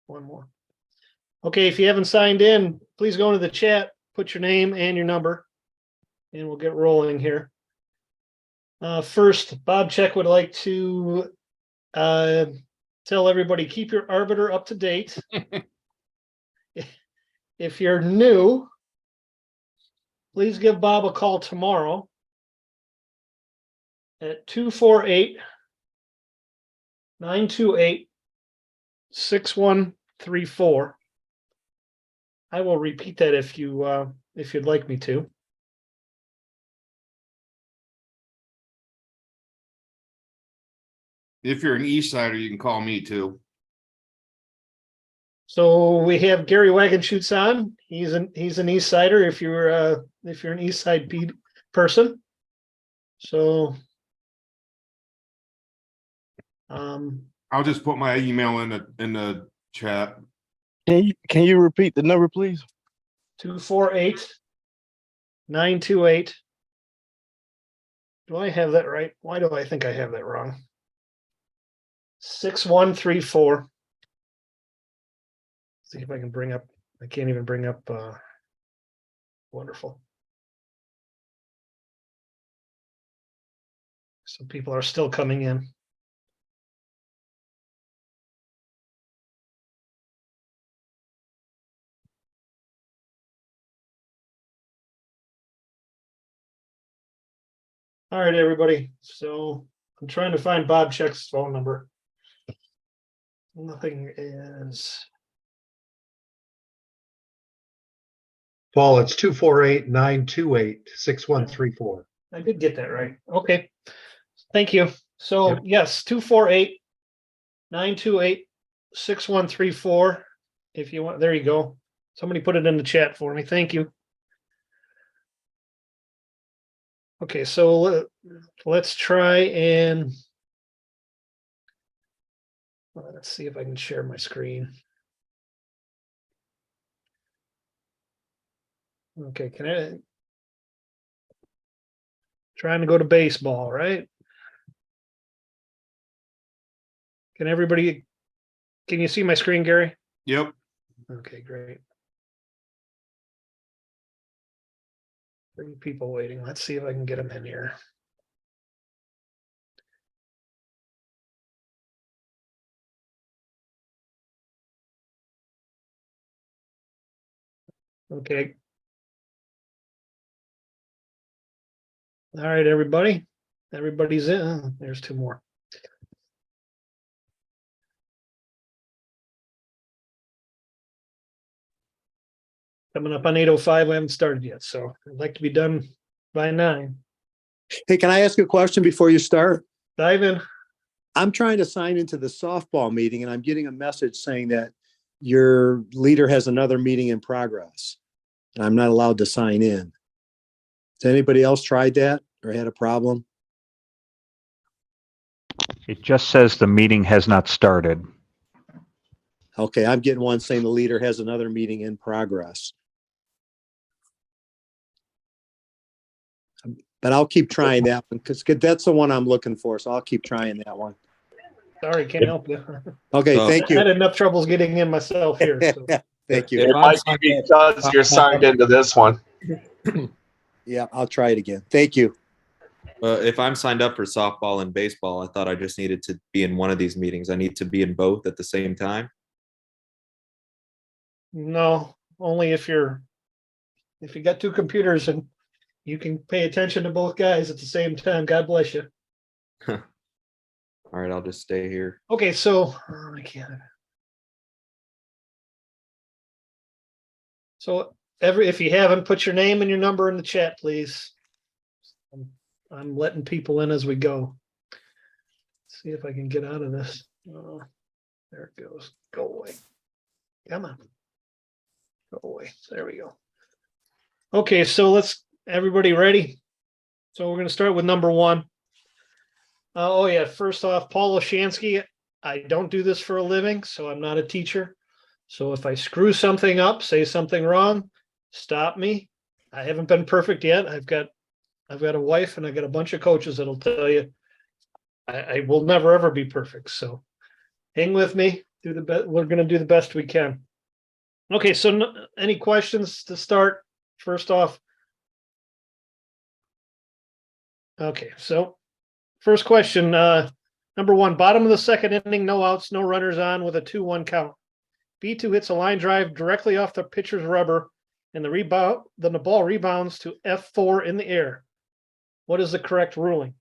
One more. Okay, if you haven't signed in, please go into the chat, put your name and your number, and we'll get rolling here. First, Bob Check would like to tell everybody, keep your arbiter up to date. If you're new, please give Bob a call tomorrow at 248-928-6134. I will repeat that if you'd like me to. If you're an East Sider, you can call me too. So we have Gary Wagenschutz on. He's an East Sider if you're an East Side person. So I'll just put my email in the chat. Can you repeat the number, please? 248-928. Do I have that right? Why do I think I have that wrong? 6134. See if I can bring up. I can't even bring up. Wonderful. So people are still coming in. All right, everybody. So I'm trying to find Bob Check's phone number. Nothing is. Paul, it's 248-928-6134. I did get that right. Okay. Thank you. So Yep. yes, 248-928-6134. If you want, there you go. Somebody put it in the chat for me. Thank you. Okay, so let's try and let's see if I can share my screen. Okay, can I trying to go to baseball, right? Can you see my screen, Gary? Yep. Okay, great. 3 people waiting. Let's see if I can get them in here. Okay. All right, everybody. Everybody's in. There's 2 more. Coming up on 8:05. We haven't started yet, so I'd like to be done by 9. Hey, can I ask a question before you start? Dive in. I'm trying to sign into the softball meeting and I'm getting a message saying that your leader has another meeting in progress. And I'm not allowed to sign in. Has anybody else tried that or had a problem? It just says the meeting has not started. Okay, I'm getting one saying the leader has another meeting in progress. But I'll keep trying that one because that's the one I'm looking for. So I'll keep trying that one. Sorry, can't help you. Okay, So- thank I had you. enough troubles getting in myself here. So. Thank you. It might be because you're signed into this one. Yeah, I'll try it again. Thank you. If I'm signed up for softball and baseball, I thought I just needed to be in one of these meetings. I need to be in both at the same time. No, only if you got 2 computers and you can pay attention to both guys at the same time. God bless you. All right, I'll just stay here. Okay, so I can't. So if you haven't, put your name and your number in the chat, please. I'm letting people in as we go. See if I can get out of this. Oh, there it goes. Go away. Come on. Go away. There we go. Okay, so everybody ready? So we're going to start with number 1. Oh yeah, first off, Paul Oshansky. I don't do this for a living, so I'm not a teacher. So if I screw something up, say something wrong, stop me. I haven't been perfect yet. I've got a wife and I got a bunch of coaches that'll tell you I will never ever be perfect. So hang with me. We're gonna do the best we can. Okay, so any questions to start? First off. Okay, so first question, number one, bottom of the second inning, no outs, no runners on with a 2-1 count. B2 hits a line drive directly off the pitcher's rubber, and then the ball rebounds to F4 in the air. What is the correct ruling?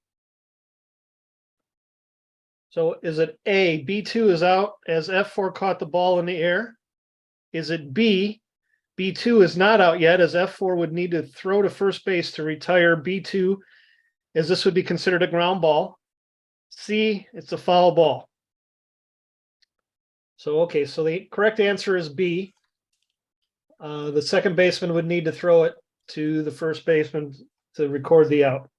So is it A, B2 is out as F4 caught the ball in the air? Is it B, B2 is not out yet as F4 would need to throw to first base to retire B2 as this would be considered a ground ball? C, it's a foul ball. So, okay, so the correct answer is B. The second baseman would need to throw it to the first baseman to record the out.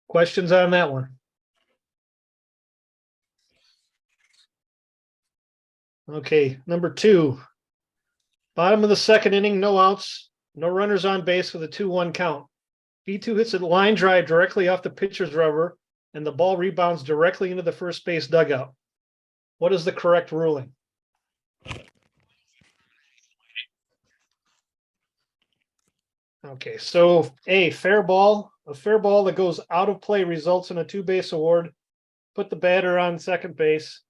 Questions on that one? Okay, number two. Bottom of the second inning, no outs, no runners on base with a 2-1 count. B2 hits a line drive directly off the pitcher's rubber, and the ball rebounds directly into the first base dugout. What is the correct ruling? Okay, so A, fair ball. A fair ball that goes out of play results in a 2-base award. Put the batter on second base.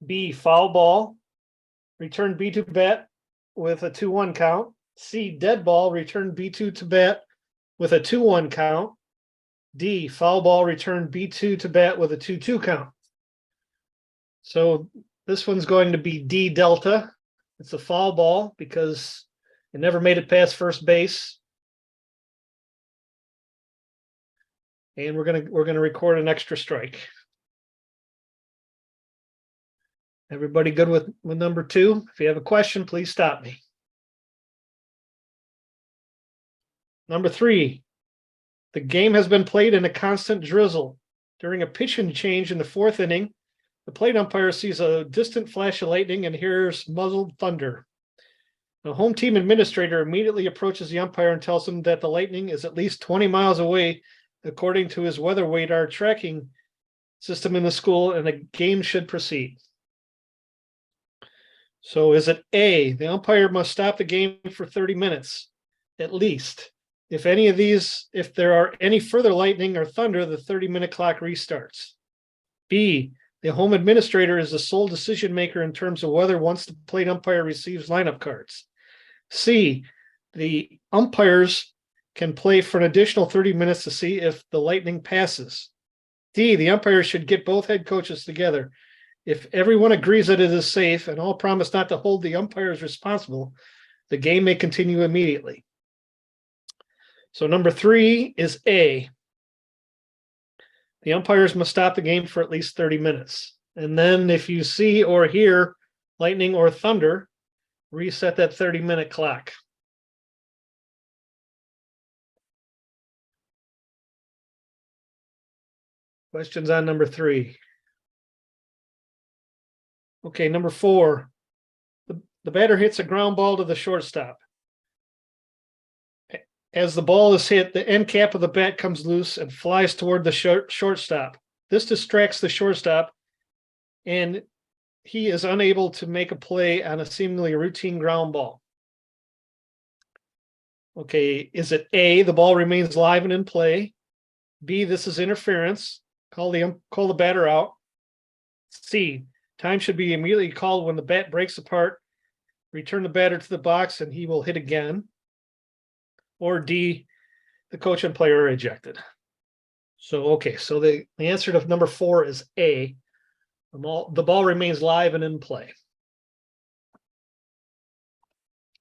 B, foul ball. Return B2 bat with a 2-1 count. C, dead ball. Return B2 to bat with a 2-1 count. D, foul ball. Return B2 to bat with a 2-2 count. So this one's going to be D delta. It's a foul ball because it never made it past first base. And we're gonna record an extra strike. Everybody good with number two? If you have a question, please stop me. Number three, the game has been played in a constant drizzle. During a pitching change in the fourth inning, the plate umpire sees a distant flash of lightning and hears muzzled thunder. The home team administrator immediately approaches the umpire and tells him that the lightning is at least 20 miles away, according to his weather radar tracking system in the school, and the game should proceed. So is it A, the umpire must stop the game for 30 minutes, at least. If there are any further lightning or thunder, the 30-minute clock restarts. B, the home administrator is the sole decision maker in terms of whether once the plate umpire receives lineup cards. C, the umpires can play for an additional 30 minutes to see if the lightning passes. D, the umpires should get both head coaches together. If everyone agrees that it is safe and all promise not to hold the umpires responsible, the game may continue immediately. So number three is A. The umpires must stop the game for at least 30 minutes. And then if you see or hear lightning or thunder, reset that 30-minute clock. Questions on number three? Okay, number four. The batter hits a ground ball to the shortstop. As the ball is hit, the end cap of the bat comes loose and flies toward the shortstop. This distracts the shortstop, and he is unable to make a play on a seemingly routine ground ball. Okay, is it A, the ball remains live and in play? B, this is interference. Call the batter out. C, time should be immediately called when the bat breaks apart. Return the batter to the box and he will hit again. Or D, the coach and player are ejected. So, okay, so the answer to number four is A. The ball remains live and in play.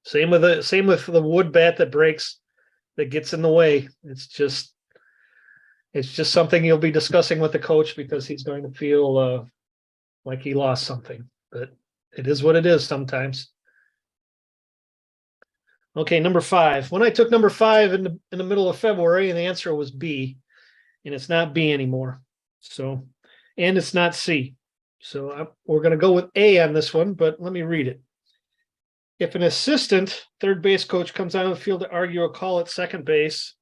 Same with the wood bat that breaks, that gets in the way. It's just something you'll be discussing with the coach because he's going to feel like he lost something. But it is what it is sometimes. Okay, number five. When I took number five in the middle of February, and the answer was B, and it's not B anymore. So, and it's not C. So we're going to go with A on this one, but let me read it. If an assistant third base coach comes out of the field to argue a call at second base,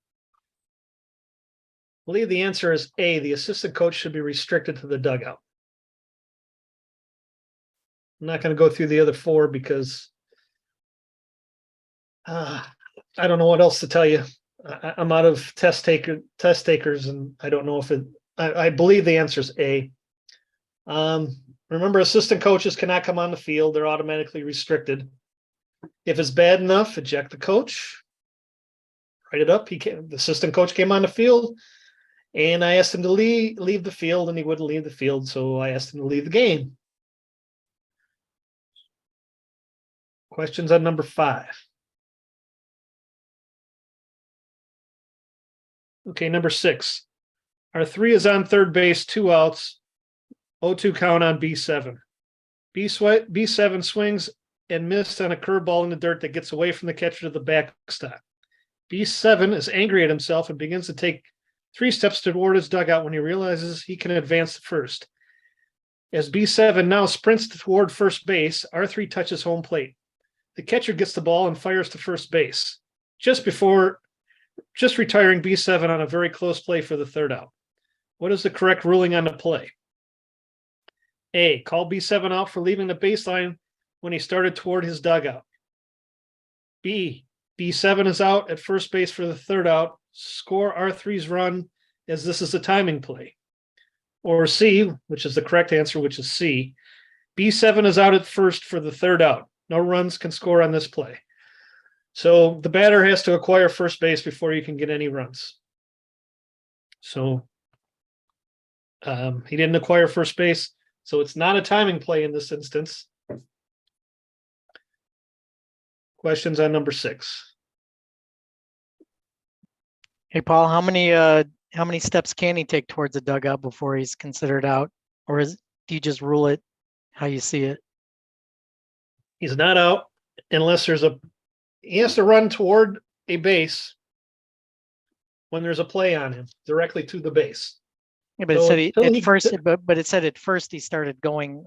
believe the answer is A, the assistant coach should be restricted to the dugout. I'm not going to go through the other four because I don't know what else to tell you. I'm out of test takers, and I don't know if it. I believe the answer is A. Remember, assistant coaches cannot come on the field; they're automatically restricted. If it's bad enough, eject the coach. Write it up. The assistant coach came on the field, and I asked him to leave the field, and he wouldn't leave the field, so I asked him to leave the game. Questions on number 5. Okay, number 6. R3 is on third base, 2 outs, 0-2 count on B7. B7 swings and missed on a curveball in the dirt that gets away from the catcher to the backstop. B7 is angry at himself and begins to take 3 steps toward his dugout when he realizes he can advance to first. As B7 now sprints toward first base, R3 touches home plate. The catcher gets the ball and fires to first base, just retiring B7 on a very close play for the third out. What is the correct ruling on the play? A, call B7 out for leaving the baseline when he started toward his dugout. B, B7 is out at first base for the third out. Score R3's run as this is a timing play. Or C, which is the correct answer, which is C, B7 is out at first for the third out. No runs can score on this play. So the batter has to acquire first base before you can get any runs. So he didn't acquire first base, so it's not a timing play in this instance. Questions on number 6. Hey, Paul, how many steps can he take towards the dugout before he's considered out? Or do you just rule it how you see it? He's not out unless he has to run toward a base when there's a play on him directly to the base. Yeah, but So it said but it said at first he started going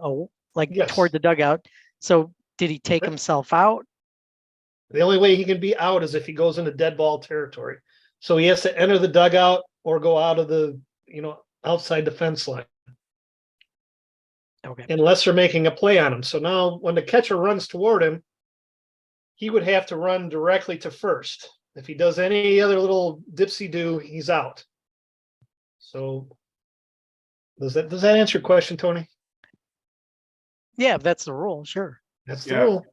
Yes. toward the dugout. So did he take Right. himself out? The only way he can be out is if he goes into dead ball territory. So he has to enter the dugout or go out of the, outside the fence line, Okay. unless they're making a play on him. So now when the catcher runs toward him, he would have to run directly to first. If he does any other little dipsy-do, he's out. So does that answer your question, Tony? Yeah, if that's the rule, sure. That's the Yeah. rule.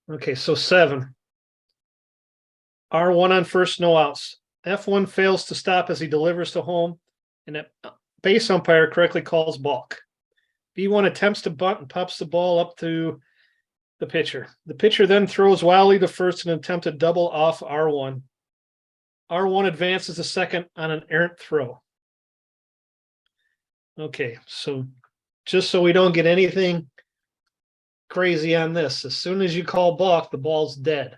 Okay, so 7. R1 on first, no outs. F1 fails to stop as he delivers to home, and that base umpire correctly calls balk. B1 attempts to bunt and pops the ball up to the pitcher. The pitcher then throws wildly to first and attempts to double off R1. R1 advances to second on an errant throw. Okay, so just so we don't get anything crazy on this, as soon as you call balk, the ball's dead.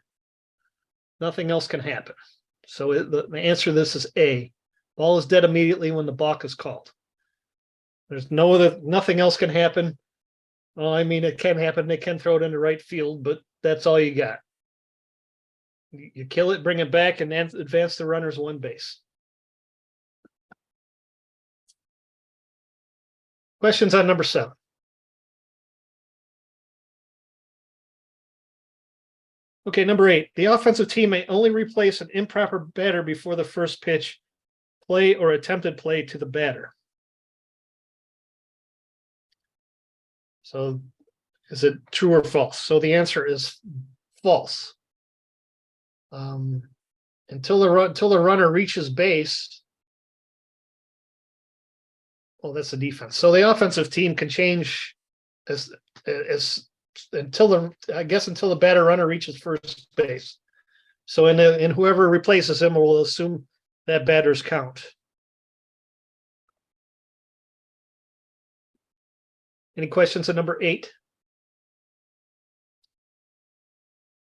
Nothing else can happen. So the answer to this is A. Ball is dead immediately when the balk is called. There's nothing else can happen. Well, I mean, it can happen. They can throw it into right field, but that's all you got. You kill it, bring it back, and then advance the runners 1 base. Questions on number 7. Okay, number 8. The offensive team may only replace an improper batter before the first pitch, play, or attempted play to the batter. So is it true or false? So the answer is false. Until the runner reaches base. Well, that's the defense. So the offensive team can change as until the batter runner reaches first base. So in whoever replaces him will assume that batter's count. Any questions on number 8?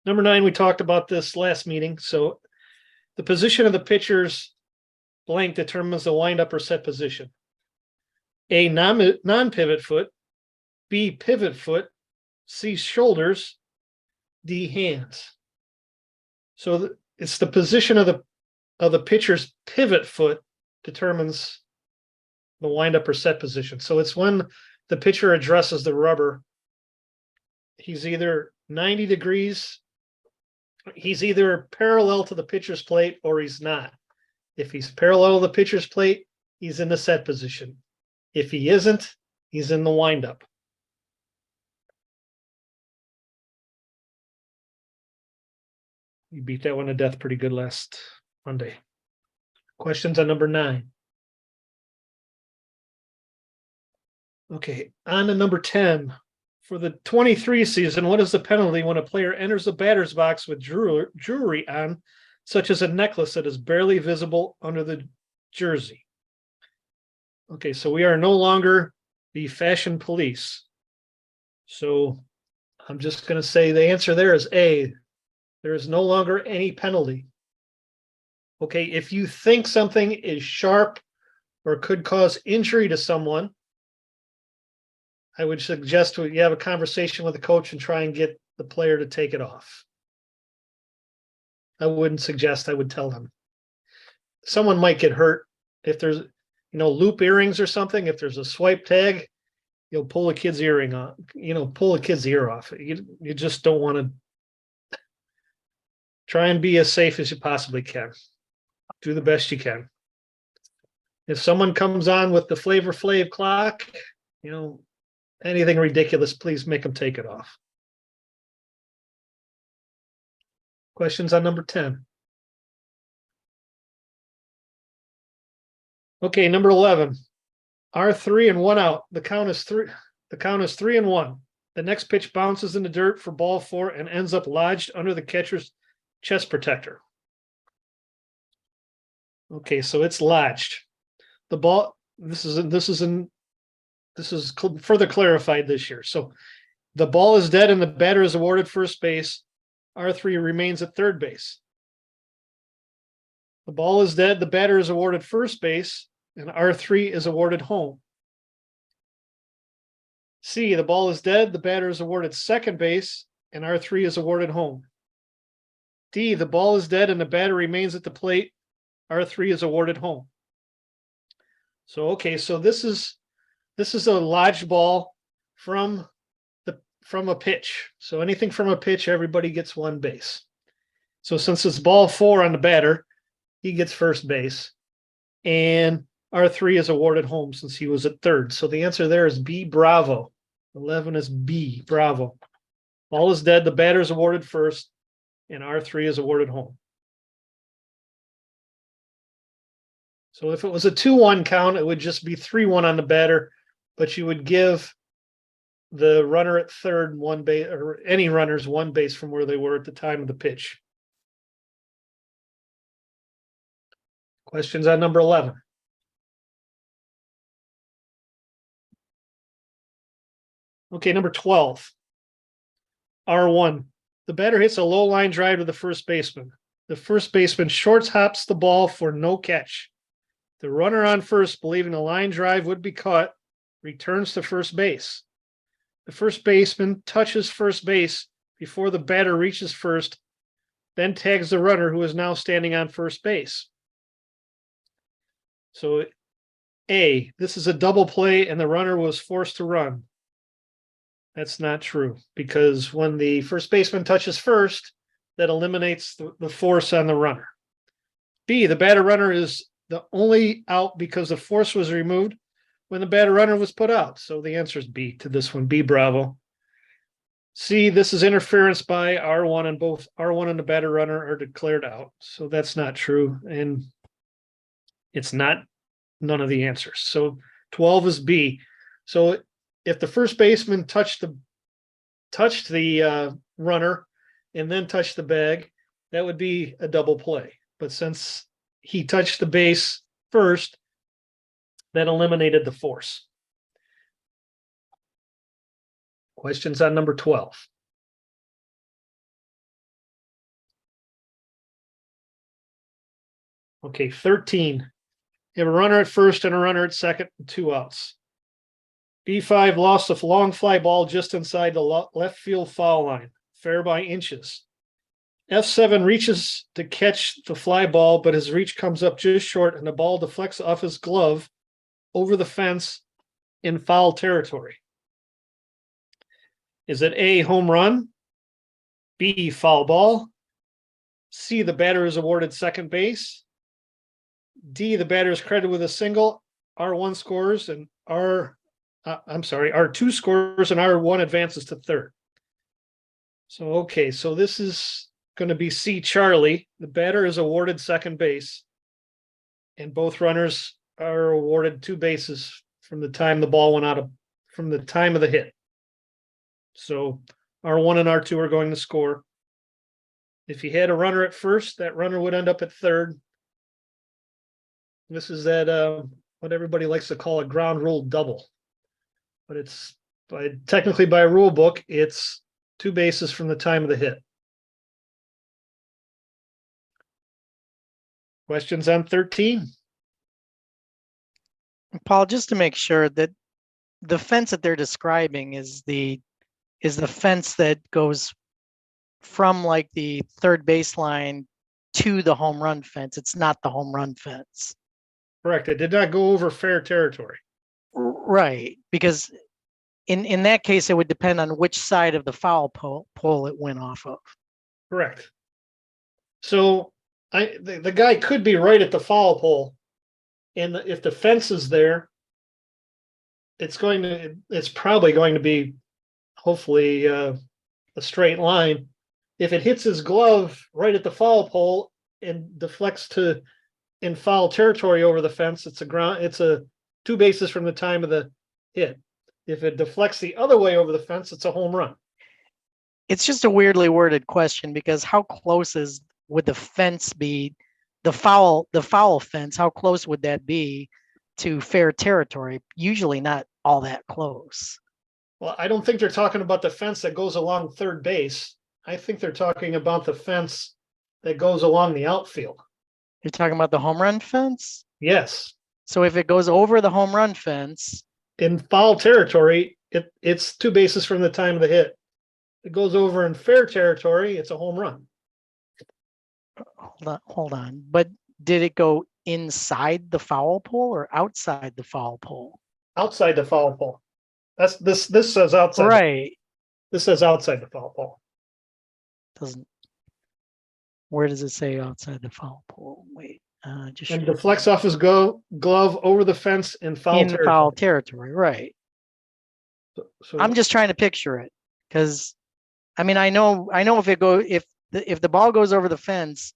Number 9, we talked about this last meeting. So the position of the pitcher's blank determines the windup or set position. A, non-pivot foot. B, pivot foot. C, shoulders. D, hands. So it's the position of the pitcher's pivot foot determines the windup or set position. So it's when the pitcher addresses the rubber. He's either 90 degrees, he's either parallel to the pitcher's plate or he's not. If he's parallel to the pitcher's plate, he's in the set position. If he isn't, he's in the windup. You beat that one to death pretty good last Monday. Questions on number 9. Okay, on to number 10. For the 23 season, what is the penalty when a player enters the batter's box with jewelry on, such as a necklace that is barely visible under the jersey? Okay, so we are no longer the fashion police. So I'm just going to say the answer there is A. There is no longer any penalty. Okay, if you think something is sharp or could cause injury to someone, I would suggest you have a conversation with the coach and try and get the player to take it off. I wouldn't suggest, I would tell them. Someone might get hurt if there's, loop earrings or something. If there's a swipe tag, you'll pull a kid's earring on, pull a kid's ear off. You just don't want to. Try and be as safe as you possibly can. Do the best you can. If someone comes on with the Flavor Flav clock, anything ridiculous, please make them take it off. Questions on number 10? Okay, number 11. R3 and 1 out. The count is 3. The count is 3 and 1. The next pitch bounces in the dirt for ball 4 and ends up lodged under the catcher's chest protector. Okay, so it's lodged. The ball. This is further clarified this year. So the ball is dead and the batter is awarded first base. R3 remains at third base. The ball is dead. The batter is awarded first base and R3 is awarded home. C, the ball is dead. The batter is awarded second base and R3 is awarded home. D, the ball is dead and the batter remains at the plate. R3 is awarded home. So, okay, so this is a lodged ball from a pitch. So anything from a pitch, everybody gets one base. So since it's ball 4 on the batter, he gets first base. And R3 is awarded home since he was at third. So the answer there is B, bravo. 11 is B, bravo. Ball is dead, the batter is awarded first, and R3 is awarded home. So if it was a 2-1 count, it would just be 3-1 on the batter, but you would give the runner at third one base, or any runners one base from where they were at the time of the pitch. Questions on number 11? Okay, number 12. R1. The batter hits a low line drive to the first baseman. The first baseman shorts hops the ball for no catch. The runner on first, believing the line drive would be caught, returns to first base. The first baseman touches first base before the batter reaches first, then tags the runner who is now standing on first base. So A, this is a double play and the runner was forced to run. That's not true because when the first baseman touches first, that eliminates the force on the runner. B, the batter runner is the only out because the force was removed when the batter runner was put out. So the answer is B to this one, B, bravo. C, this is interference by R1 and both R1 and the batter runner are declared out. So that's not true. And it's not none of the answers. So 12 is B. So if the first baseman touched the runner and then touched the bag, that would be a double play. But since he touched the base first, that eliminated the force. Questions on number 12? Okay, 13. You have a runner at first and a runner at second, and 2 outs. B5 lost a long fly ball just inside the left field foul line, fair by inches. F7 reaches to catch the fly ball, but his reach comes up just short and the ball deflects off his glove over the fence in foul territory. Is it A, home run? B, foul ball? C, the batter is awarded second base? D, the batter is credited with a single, R1 scores and R2 scores and R1 advances to third. So, okay, so this is going to be C, Charlie. The batter is awarded second base. And both runners are awarded 2 bases from the time the ball went out of, from the time of the hit. So R1 and R2 are going to score. If you had a runner at first, that runner would end up at third. This is that what everybody likes to call a ground rule double. But it's technically by rule book, it's 2 bases from the time of the hit. Questions on 13? Paul, just to make sure that the fence that they're describing is the fence that goes from like the third baseline to the home run fence. It's not the home run fence. Correct. It did not go over fair territory. Right, because in that case, it would depend on which side of the foul pole it went off of. Correct. So the guy could be right at the foul pole. And if the fence is there, it's probably going to be hopefully a straight line. If it hits his glove right at the foul pole and deflects to in foul territory over the fence, it's a 2 bases from the time of the hit. If it deflects the other way over the fence, it's a home run. It's just a weirdly worded question because how close would the fence be? The foul fence, how close would that be to fair territory? Usually not all that close. Well, I don't think they're talking about the fence that goes along third base. I think they're talking about the fence that goes along the outfield. You're talking about the home run fence? Yes. So if it goes over the home run fence, In foul territory, it's 2 bases from the time of the hit. It goes over in fair territory, it's a home run. hold on. But did it go inside the foul pole or outside the foul pole? Outside the foul pole. This says outside. Right. This says outside the foul pole. Where does it say outside the foul pole? Wait, just And deflects off his glove over the fence in foul in territory. foul territory, right? So I'm just trying to picture it because, I mean, I know if the ball goes over the fence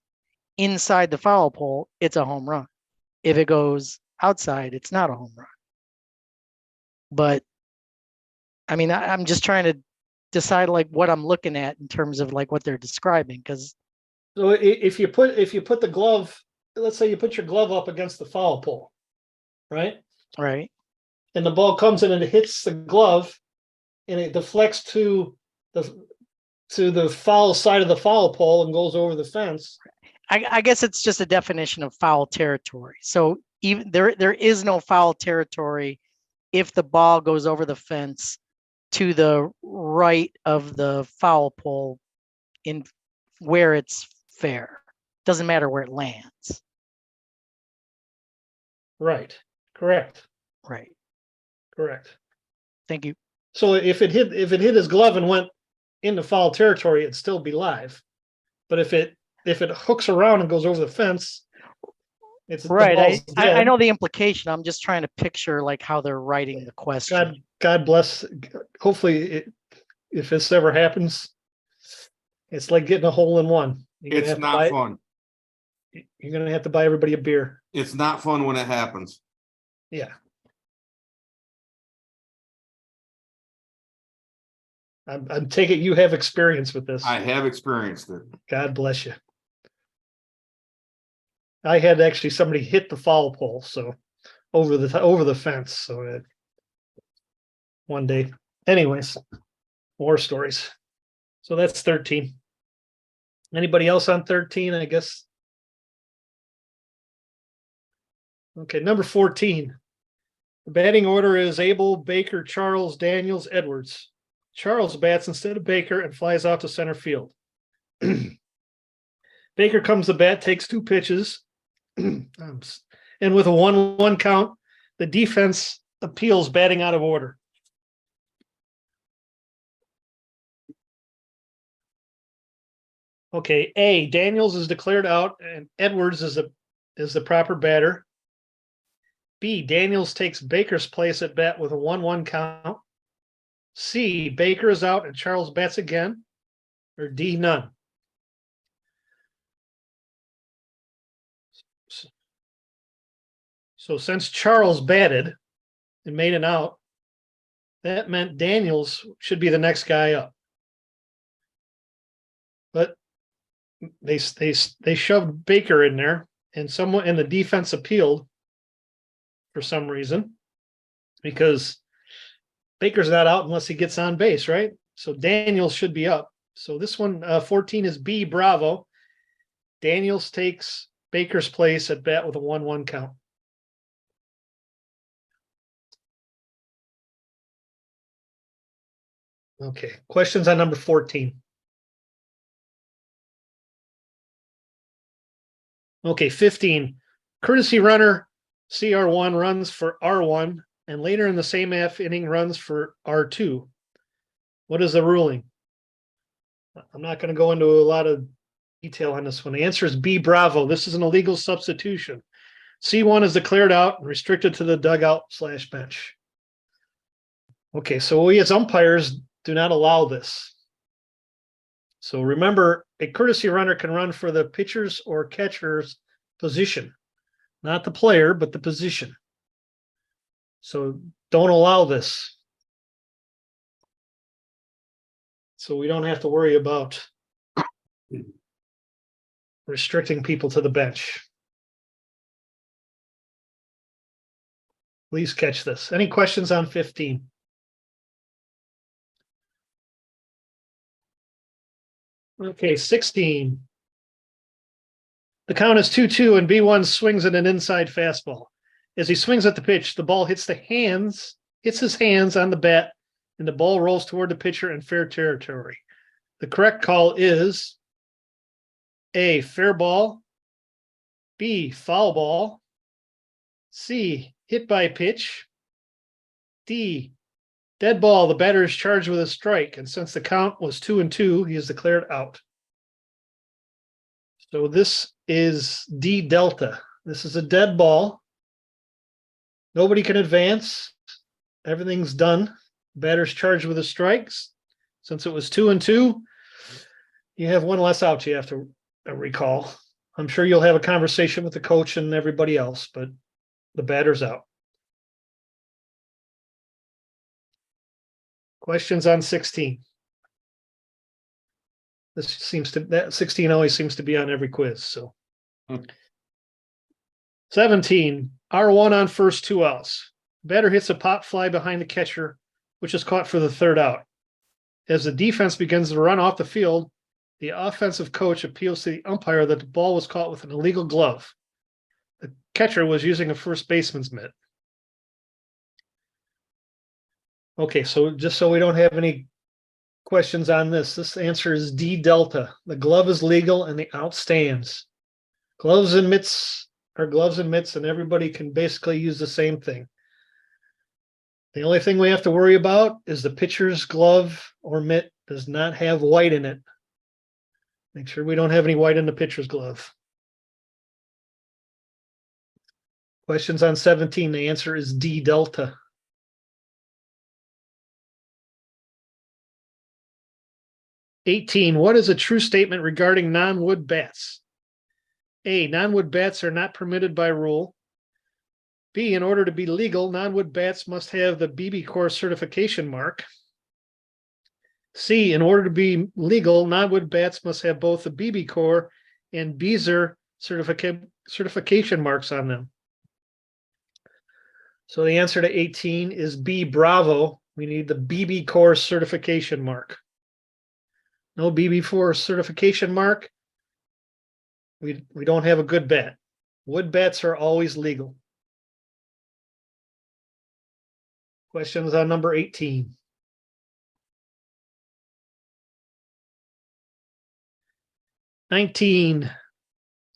inside the foul pole, it's a home run. If it goes outside, it's not a home run. But I mean, I'm just trying to decide like what I'm looking at in terms of like what they're describing because. So if you put the glove, let's say you put your glove up against the foul pole, right? Right. And the ball comes in and it hits the glove, and it deflects to the foul side of the foul pole and goes over the fence. I guess it's just a definition of foul territory. So even there is no foul territory if the ball goes over the fence to the right of the foul pole in where it's fair. Doesn't matter where it lands. Right. Correct. Right. Correct. Thank you. So if it hit his glove and went into foul territory, it'd still be live. But if it hooks around and goes over the fence, it's right. I know the implication. I'm just trying to picture like how they're writing the question. God bless. Hopefully, if this ever happens, it's like getting a hole in one. It's not fun. You're gonna have to buy everybody a beer. It's not fun when it happens. Yeah. I'm taking you have experience with this. I have experienced it. God bless you. I had actually somebody hit the foul pole, so over the fence. So one day, anyways, more stories. So that's 13. Anybody else on 13? I guess. Okay, number 14. The batting order is Abel, Baker, Charles, Daniels, Edwards. Charles bats instead of Baker and flies out to center field. Baker comes to bat, takes 2 pitches. And with a 1-1 count, the defense appeals batting out of order. Okay, A, Daniels is declared out and Edwards is the proper batter. B, Daniels takes Baker's place at bat with a 1-1 count. C, Baker is out and Charles bats again. Or D, none. So since Charles batted and made an out, that meant Daniels should be the next guy up. But they shoved Baker in there, and someone in the defense appealed for some reason because Baker's not out unless he gets on base, right? So Daniels should be up. So this one, 14 is B, Bravo. Daniels takes Baker's place at bat with a 1-1 count. Okay, questions on number 14. Okay, 15. Courtesy runner CR1 runs for R1 and later in the same half inning runs for R2. What is the ruling? I'm not going to go into a lot of detail on this one. The answer is B, Bravo. This is an illegal substitution. C1 is declared out and restricted to the dugout/bench. Okay, so we as umpires do not allow this. So remember, a courtesy runner can run for the pitcher's or catcher's position, not the player, but the position. So don't allow this. So we don't have to worry about restricting people to the bench. Please catch this. Any questions on 15? Okay, 16. The count is 2-2 and B1 swings at an inside fastball. As he swings at the pitch, the ball hits his hands on the bat, and the ball rolls toward the pitcher in fair territory. The correct call is A, fair ball, B, foul ball, C, hit by pitch, D, dead ball. The batter is charged with a strike, and since the count was 2-2, he is declared out. So this is D delta. This is a dead ball. Nobody can advance. Everything's done. Batter's charged with the strikes. Since it was 2-2, you have one less out you have to recall. I'm sure you'll have a conversation with the coach and everybody else, but the batter's out. Questions on 16? That 16 always seems to be on every quiz. So 17, R1 on first, 2 outs. Batter hits a pop fly behind the catcher, which is caught for the 3rd out. As the defense begins to run off the field, the offensive coach appeals to the umpire that the ball was caught with an illegal glove. The catcher was using a first baseman's mitt. Okay, so just so we don't have any questions on this answer is D delta. The glove is legal and the out stands. Gloves and mitts are gloves and mitts, and everybody can basically use the same thing. The only thing we have to worry about is the pitcher's glove or mitt does not have white in it. Make sure we don't have any white in the pitcher's glove. Questions on 17, the answer is D delta. What is a true statement regarding non-wood bats? A, non-wood bats are not permitted by rule. B, in order to be legal, non-wood bats must have the BB Corps certification mark. C, in order to be legal, non-wood bats must have both the BB Corps and BZER certification marks on them. So the answer to 18 is B, Bravo. We need the BB Corps certification mark. No BB4 certification mark. We don't have a good bat. Wood bats are always legal. Questions on number 18.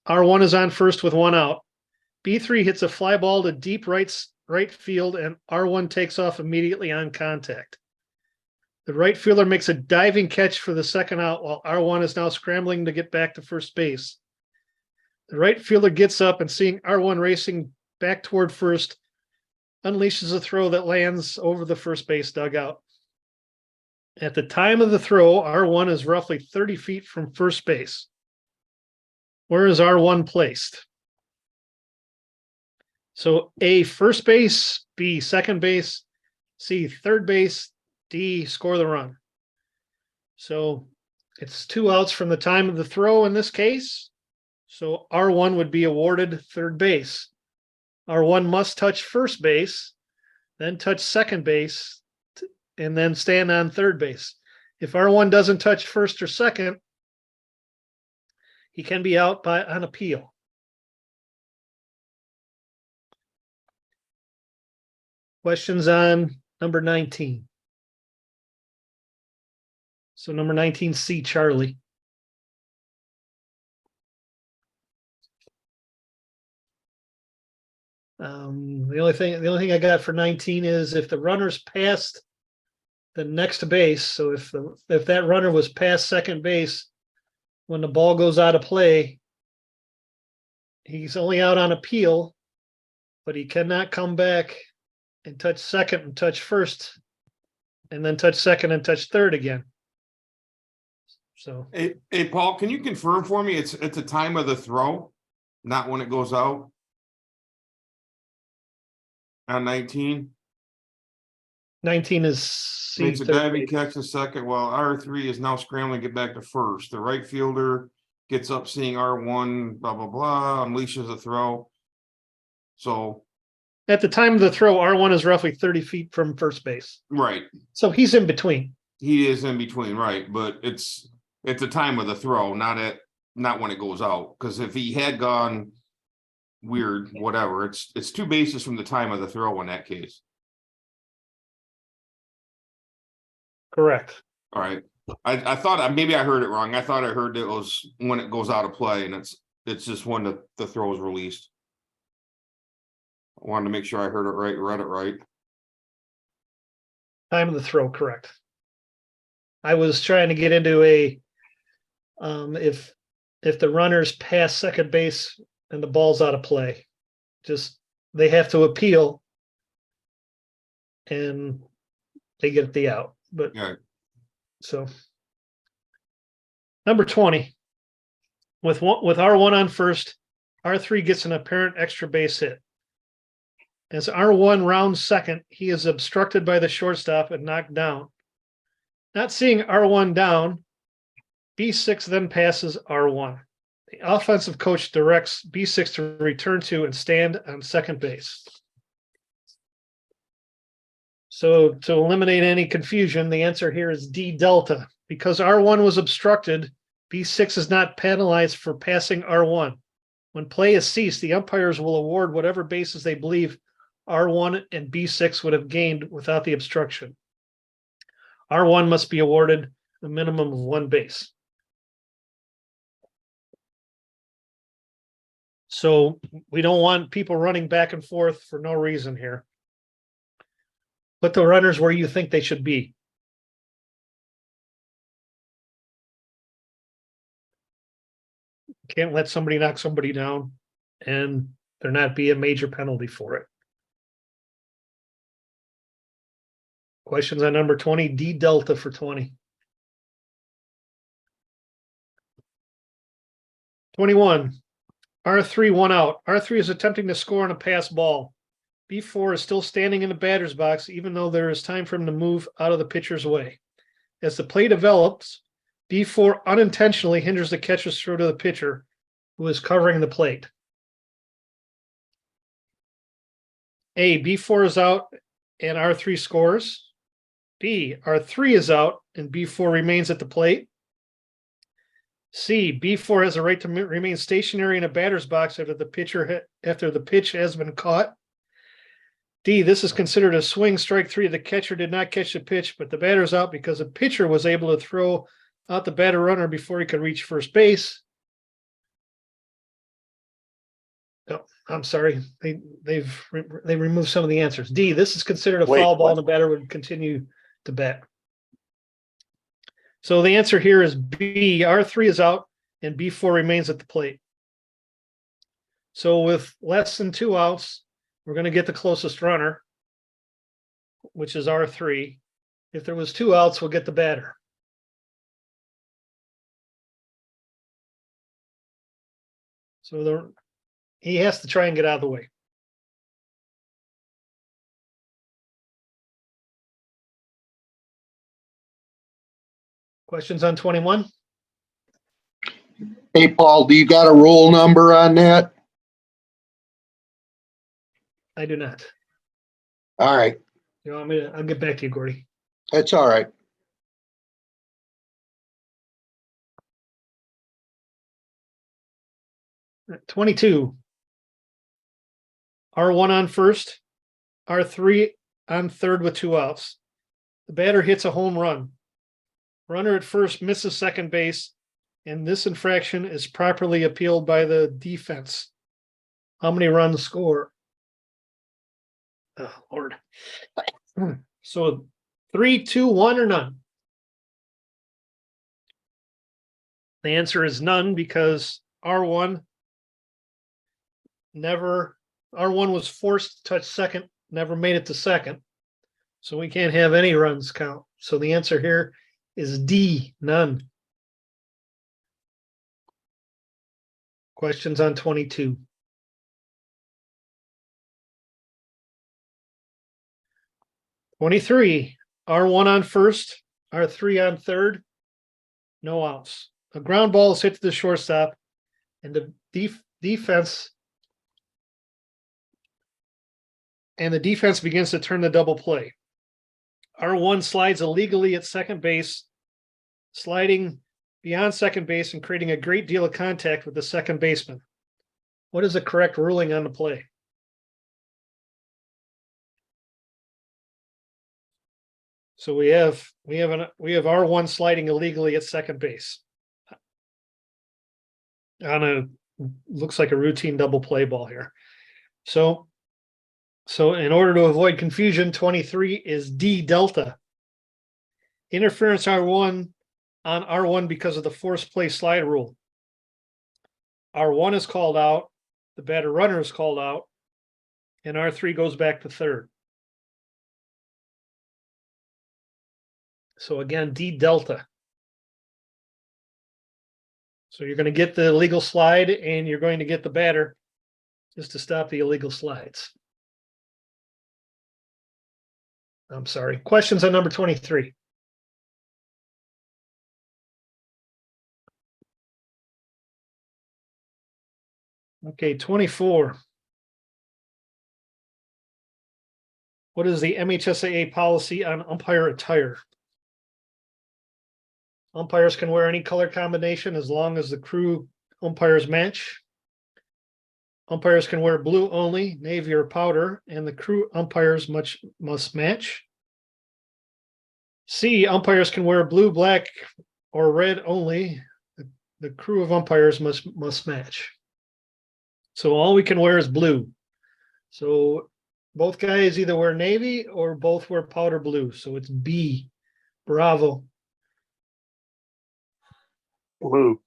R1 is on first with 1 out. B3 hits a fly ball to deep right field, and R1 takes off immediately on contact. The right fielder makes a diving catch for the second out, while R1 is now scrambling to get back to first base. The right fielder gets up and, seeing R1 racing back toward first, unleashes a throw that lands over the first base dugout. At the time of the throw, R1 is roughly 30 feet from first base. Where is R1 placed? So A, first base, B, second base, C, third base, D, score the run. So it's 2 outs from the time of the throw in this case. So R1 would be awarded third base. R1 must touch first base, then touch second base, and then stand on third base. If R1 doesn't touch first or second, he can be out on appeal. Questions on number 19? So number 19, C, Charlie. The only thing I got for 19 is if the runner's past the next base. So if that runner was past second base when the ball goes out of play, he's only out on appeal, but he cannot come back and touch second and touch first, and then touch second and touch third again. So Hey, Paul, can you confirm for me? It's at the time of the throw, not when it goes out. On 19, 19 is C, makes a third diving base. catch the second, while R3 is now scrambling to get back to first. The right fielder gets up, seeing R1, blah, blah, blah, unleashes a throw. So, At the time of the throw, R1 is roughly 30 feet from first base. right, So he's in between. he is in between, right, but it's at the time of the throw, not when it goes out. Because if he had gone weird, whatever, it's 2 bases from the time of the throw in that case. Correct. All right. I thought maybe I heard it wrong. I thought I heard it was when it goes out of play, and it's just when the throw is released. I wanted to make sure I heard it right, read it right. Time of the throw, correct. I was trying to get into if the runner's past second base and the ball's out of play, just they have to appeal and they get the out. But Yeah. so number 20, with R1 on first, R3 gets an apparent extra base hit. As R1 rounds second, he is obstructed by the shortstop and knocked down. Not seeing R1 down, B6 then passes R1. The offensive coach directs B6 to return to and stand on second base. So to eliminate any confusion, the answer here is D, delta. Because R1 was obstructed, B6 is not penalized for passing R1. When play is ceased, the umpires will award whatever bases they believe R1 and B6 would have gained without the obstruction. R1 must be awarded a minimum of 1 base. So we don't want people running back and forth for no reason here. Put the runners where you think they should be. Can't let somebody knock somebody down and there not be a major penalty for it. Questions on number 20, D delta for 20. 21, R3 1 out. R3 is attempting to score on a pass ball. B4 is still standing in the batter's box, even though there is time for him to move out of the pitcher's way. As the play develops, B4 unintentionally hinders the catcher's throw to the pitcher, who is covering the plate. A, B4 is out and R3 scores. B, R3 is out and B4 remains at the plate. C, B4 has a right to remain stationary in a batter's box after the pitch has been caught. D, this is considered a swing, strike 3. The catcher did not catch the pitch, but the batter's out because the pitcher was able to throw out the batter runner before he could reach first base. I'm sorry. They removed some of the answers. D, this is considered a Wait, foul ball what? and the batter would continue to bat. So the answer here is B, R3 is out and B4 remains at the plate. So with less than 2 outs, we're going to get the closest runner, which is R3. If there was 2 outs, we'll get the batter. So he has to try and get out of the way. Questions on 21? Hey, Paul, do you got a roll number on that? I do not. All right, You want me to? I'll get back to you, Gordy. that's all right. 22. R1 on first, R3 on third with 2 outs. The batter hits a home run. Runner at first misses second base, and this infraction is properly appealed by the defense. How many runs score? Oh, Lord. So 3, 2, 1, or none? The answer is none because R1 was forced to touch second, never made it to second. So we can't have any runs count. So the answer here is D, none. Questions on 22? R3 on first, R3 on third, no outs. A ground ball is hit to the shortstop, and the defense begins to turn the double play. R1 slides illegally at second base, sliding beyond second base and creating a great deal of contact with the second baseman. What is the correct ruling on the play? So we have R1 sliding illegally at second base on looks like a routine double play ball here. So in order to avoid confusion, 23 is D, delta. Interference R1 on R1 because of the forced play slide rule. R1 is called out, the batter runner is called out, and R3 goes back to third. So again, D, delta. So you're going to get the illegal slide and you're going to get the batter just to stop the illegal slides. I'm sorry. Questions on number 23? Okay, 24. What is the MHSAA policy on umpire attire? Umpires can wear any color combination as long as the crew umpires match. Umpires can wear blue only, navy or powder, and the crew umpires must match. C, umpires can wear blue, black, or red only. The crew of umpires must match. So all we can wear is blue. So both guys either wear navy or both wear powder blue. So it's B, bravo. Blue.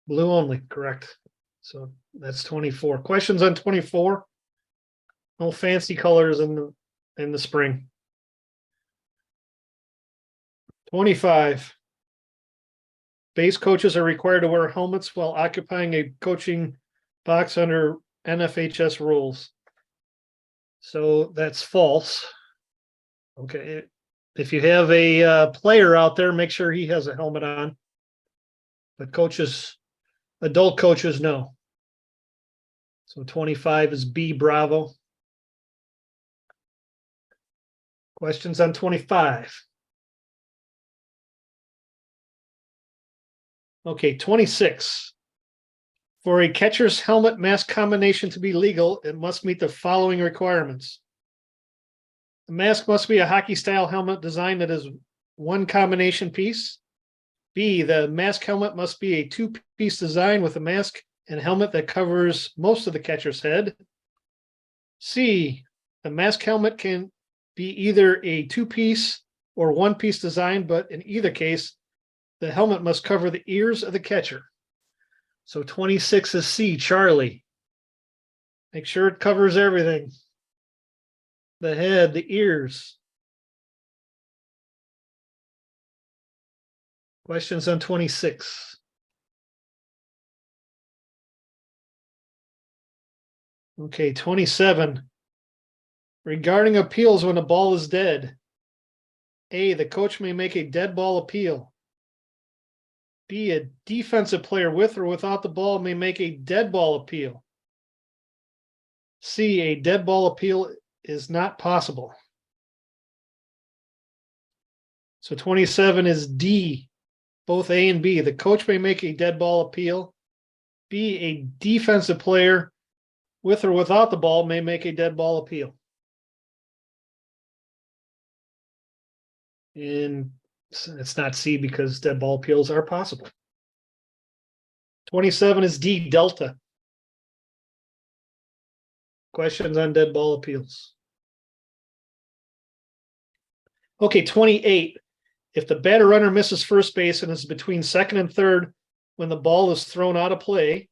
Blue only, correct. So that's 24. Questions on 24? No fancy colors in the spring. 25. Base coaches are required to wear helmets while occupying a coaching box under NFHS rules. So that's false. Okay. If you have a player out there, make sure he has a helmet on. But coaches, adult coaches, no. So 25 is B, bravo. Questions on 25? Okay, 26. For a catcher's helmet mask combination to be legal, it must meet the following requirements. The mask must be a hockey-style helmet design that is one combination piece. B, the mask helmet must be a two-piece design with a mask and helmet that covers most of the catcher's head. C, the mask helmet can be either a two-piece or one-piece design, but in either case, the helmet must cover the ears of the catcher. So 26 is C, Charlie. Make sure it covers everything. The head, the ears. Questions on 26? Okay, 27. Regarding appeals when a ball is dead. A, the coach may make a dead ball appeal. B, a defensive player with or without the ball may make a dead ball appeal. C, a dead ball appeal is not possible. So 27 is D, both A and B. The coach may make a dead ball appeal. B, a defensive player with or without the ball may make a dead ball appeal. And it's not C because dead ball appeals are possible. 27 is D, Delta. Questions on dead ball appeals? Okay, 28. If the batter runner misses first base and is between second and third when the ball is thrown out of play,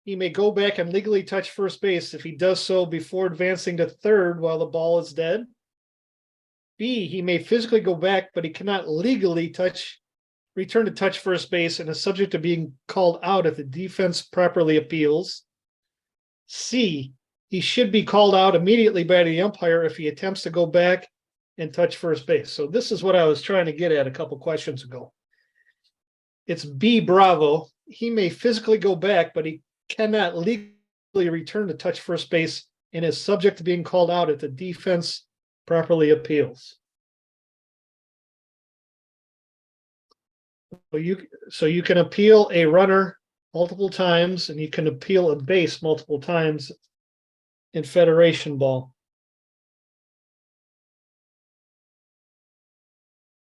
he may go back and legally touch first base if he does so before advancing to third while the ball is dead. B, he may physically go back, but he cannot legally return to touch first base and is subject to being called out if the defense properly appeals. C, he should be called out immediately by the umpire if he attempts to go back and touch first base. So this is what I was trying to get at a couple questions ago. It's B, Bravo. He may physically go back, but he cannot legally return to touch first base and is subject to being called out if the defense properly appeals. So you can appeal a runner multiple times and you can appeal a base multiple times in Federation ball.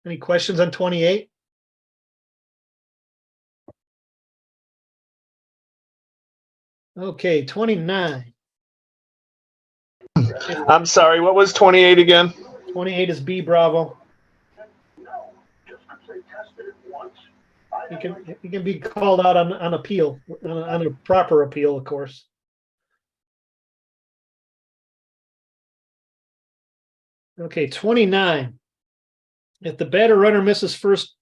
Any questions on 28? Okay, 29. I'm sorry, what was 28 again? 28 is B, Bravo. He can be called out on appeal, on a proper appeal, of course. Okay, 29. If the batter runner misses first,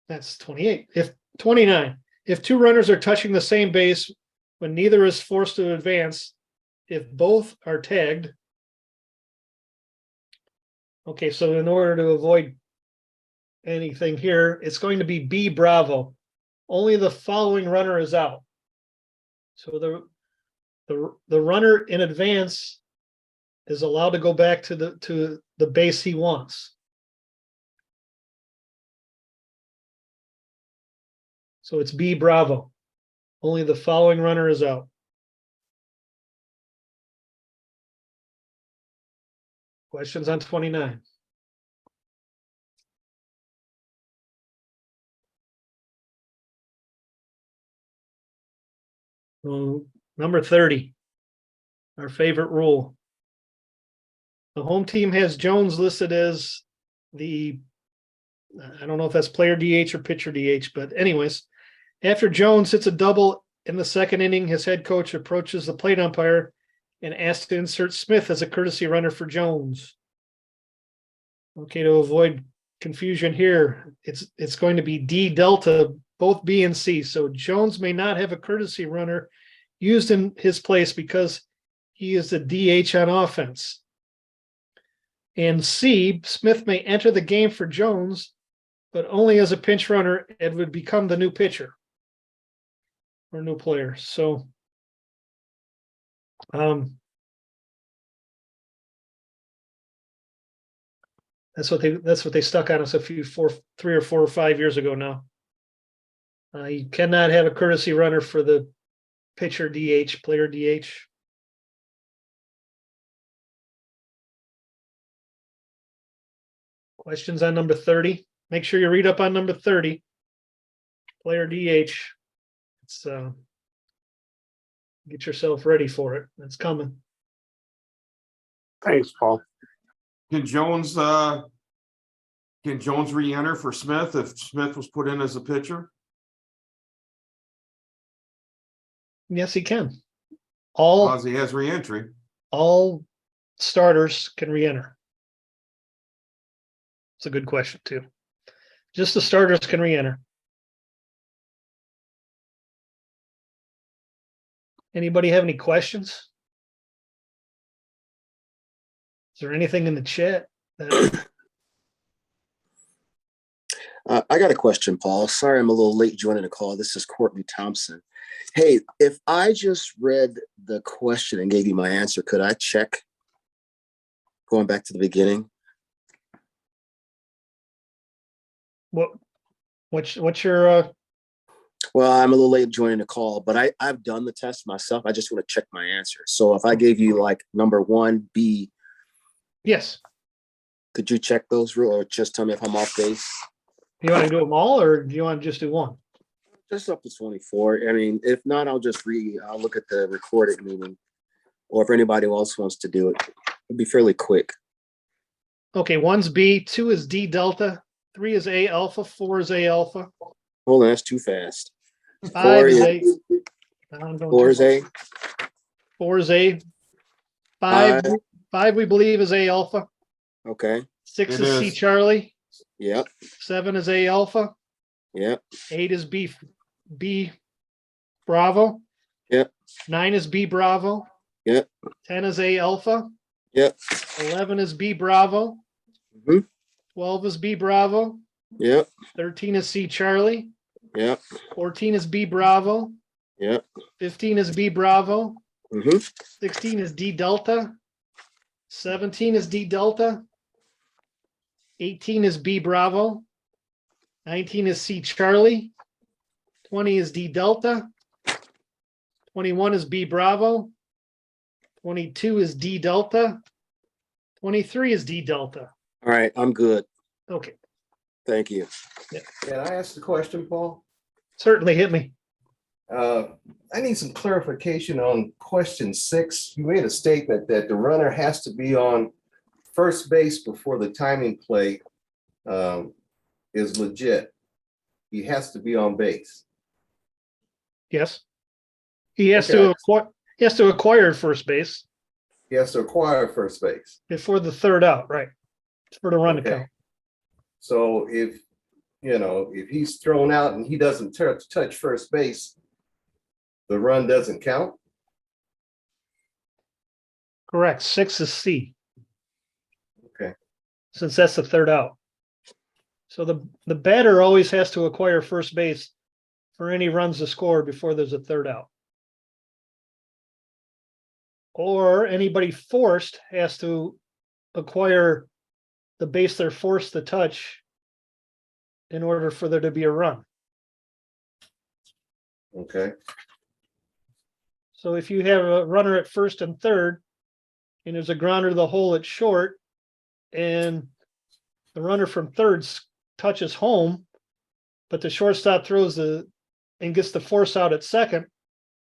that's 28. If 29, if two runners are touching the same base when neither is forced to advance, if both are tagged. Okay, so in order to avoid anything here, it's going to be B, Bravo. Only the following runner is out. So the runner in advance is allowed to go back to the base he wants. So it's B, Bravo. Only the following runner is out. Questions on 29? Number 30, our favorite rule. The home team has Jones listed as I don't know if that's player DH or pitcher DH, but anyways, after Jones hits a double in the second inning, his head coach approaches the plate umpire and asks to insert Smith as a courtesy runner for Jones. Okay, to avoid confusion here, it's going to be D, Delta, both B and C. So Jones may not have a courtesy runner used in his place because he is the DH on offense. And C, Smith may enter the game for Jones, but only as a pinch runner and would become the new pitcher or new player. So that's what they stuck on us 3 or 4 or 5 years ago now. You cannot have a courtesy runner for the pitcher DH, player DH. Questions on number 30? make sure you read up on number 30. Player DH. It's get yourself ready for it. It's coming. Thanks, Paul. Can Jones re-enter for Smith if Smith was put in as a pitcher? Yes, he can. Because he has re-entry. All starters can re-enter. It's a good question too. Just the starters can re-enter. Anybody have any questions? Is there anything in the chat that I got a question, Paul. Sorry, I'm a little late joining the call. This is Courtney Thompson. Hey, if I just read the question and gave you my answer, could I check going back to the beginning? what's your Well, I'm a little late joining the call, but I've done the test myself. I just want to check my answer. So if I gave you like number 1B, yes. could you check those or just tell me if I'm off base? You want to do them all or do you want to just do one? Just up to 24. I mean, if not, I'll look at the recorded meeting. Or if anybody else wants to do it, it'd be fairly quick. Okay, 1's B, 2 is D delta, 3 is A alpha, 4 is A alpha, Hold on, that's too fast. 5 is is- A. I'm going 4 too is A. 4 is A. 5 we believe is A alpha. Okay. 6 It is C is. Charlie. Yep. 7 is A alpha. Yep. 8 is B Bravo. Yep. 9 is B Bravo. Yep. 10 is A alpha. Yep. 11 is B Bravo. Mhm. 12 is B Bravo. Yep. 13 is C Charlie. Yep. 14 is B Bravo. Yep. 15 is B Bravo. Mm-hmm. 16 is D Delta. 17 is D Delta. 18 is B Bravo. 19 is C Charlie. 20 is D Delta. 21 is B Bravo. 22 is D Delta. 23 is D Delta. All right, I'm good. Okay, Thank you. Can I ask the question, Paul? certainly hit me. I need some clarification on question 6. You made a statement that the runner has to be on first base before the timing play is legit. He has to be on base. Yes. He has Okay. to acquire first base He has to acquire first base. before the third out, right? For the run to Okay. count. So if he's thrown out and he doesn't touch first base, the run doesn't count? Correct. 6 is C. Okay. Since that's the third out. So the batter always has to acquire first base for any runs to score before there's a third out. Or anybody forced has to acquire the base they're forced to touch in order for there to be a run. Okay. So if you have a runner at first and third, and there's a grounder to the hole at short, and the runner from third touches home, but the shortstop throws and gets the force out at second,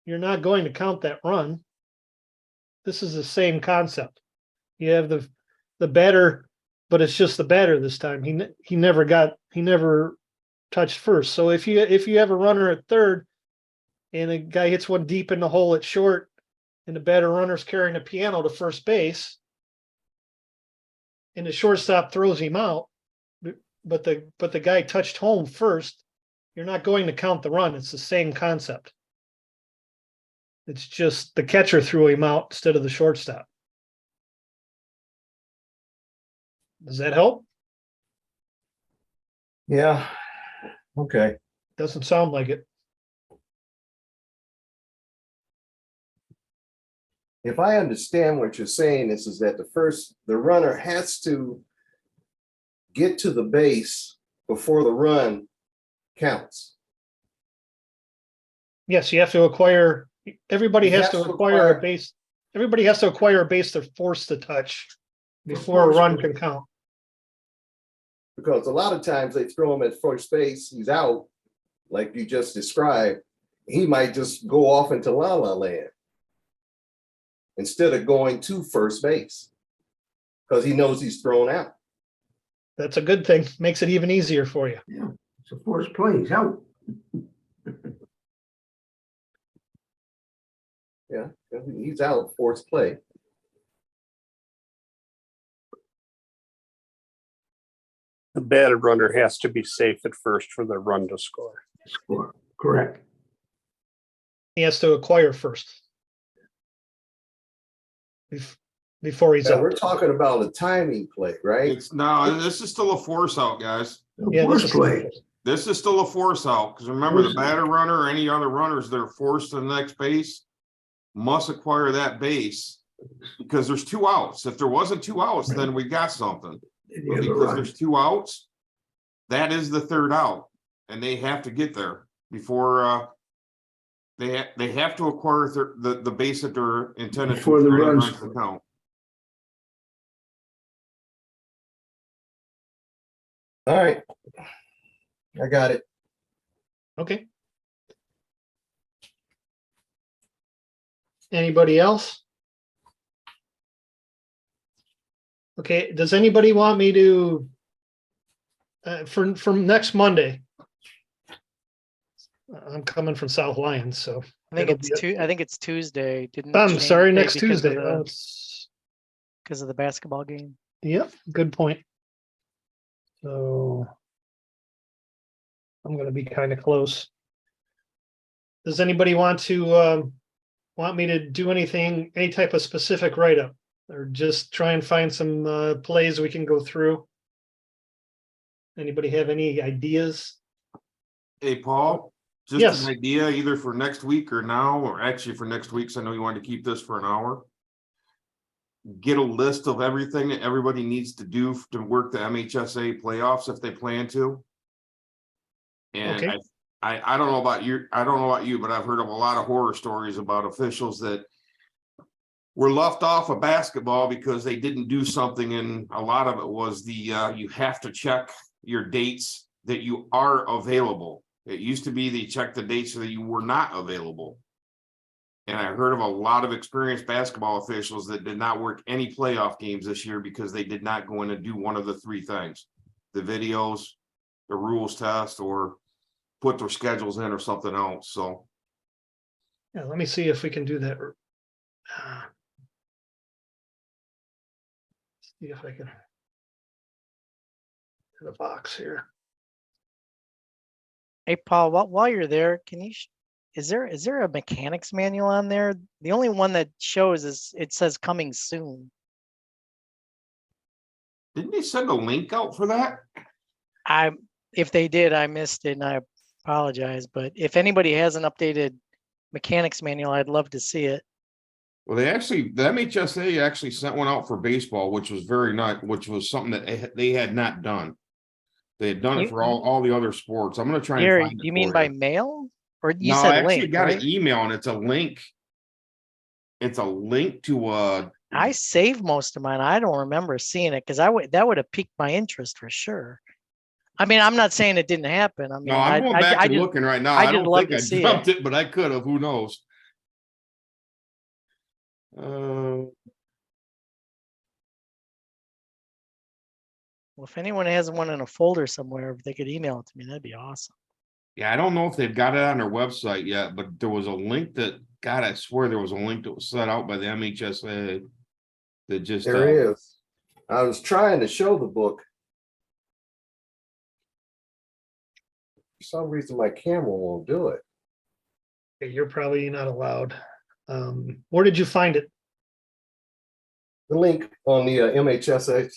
you're not going to count that run. This is the same concept. You have the batter, but it's just the batter this time. He never touched first. So if you have a runner at third and a guy hits one deep in the hole at short and the batter runner's carrying a piano to first base and the shortstop throws him out, but the guy touched home first, you're not going to count the run. It's the same concept. It's just the catcher threw him out instead of the shortstop. Does that help? Yeah. Okay. Doesn't sound like it. If I understand what you're saying, is that the runner has to get to the base before the run counts. Yes, you have to acquire, everybody He has has to to acquire a acquire- base. Everybody has to acquire a base they're forced to touch before a run can count. Because a lot of times they throw him at first base, he's out, like you just described. He might just go off into la la land instead of going to first base because he knows he's thrown out. That's a good thing. Makes it even easier for you. Yeah, it's a forced play. He's out. Yeah, he's out, forced play. The batted runner has to be safe at first for the run to score. Score. Correct. He has to acquire first. Before he's Now, we're out. talking about a timing play, right? It's no, this is still a force out, guys. Yeah, this Forced is play. This is still a force out, because remember the batter runner or any other runners that are forced to the next base must acquire that base because there's 2 outs. If there wasn't 2 outs, then we got something. You But have a because run. there's 2 outs, that is the 3rd out, and they have to get there before they have to acquire the base that they're intended to Before the for any runs. runs to count. All right. I got it. Okay. Anybody else? Okay, does anybody want me to, from next Monday? I'm coming from South Lyons, so. I think it'll it's be I think it's Tuesday. Didn't it I'm change sorry, today next because of Tuesday. Oh, the- it's, because of the basketball game. yep, good point. So I'm gonna be kind of close. Does anybody want me to do anything, any type of specific write-up? Or just try and find some plays we can go through? Anybody have any ideas? Hey, Paul, just Yes. an idea either for next week or now, or actually for next week, so I know you wanted to keep this for an hour. Get a list of everything that everybody needs to do to work the MHSA playoffs if they plan to. And Okay. I don't know about you, but I've heard of a lot of horror stories about officials that were left off of basketball because they didn't do something, and a lot of it was you have to check your dates that you are available. It used to be that you check the dates so that you were not available. And I heard of a lot of experienced basketball officials that did not work any playoff games this year because they did not go in and do one of the 3 things: the videos, the rules test, or put their schedules in or something else. So Yeah, let me see if we can do that. See if I can. In the box here. Hey, Paul, while you're there, can you, is there a mechanics manual on there? The only one that shows is, it says coming soon. didn't they send a link out for that? If they did, I missed it and I apologize, but if anybody has an updated mechanics manual, I'd love to see it. Well, the MHSA actually sent one out for baseball, which was which was something that they had not done. They had done it for all the other sports. I'm going to try and Here, find it you mean for by you. mail? Or you No, I said actually link, got right? an email, and it's a link. It's a link to I saved most of mine. I don't remember seeing it because that would have piqued my interest for sure. I mean, I'm not saying it didn't happen. I mean, no, I'm going back and just, looking right now. I I just don't love think to I see jumped it, but I could have. Who knows? Well, if anyone has one in a folder somewhere, if they could email it to me, that'd be awesome. Yeah, I don't know if they've got it on their website yet, but there was a link that, God, I swear there was a link that was set out by the MHSA that just. There is. I was trying to show the book. For some reason, my camera won't do it. Okay, you're probably not allowed. Where did you find it? The link on the MHSA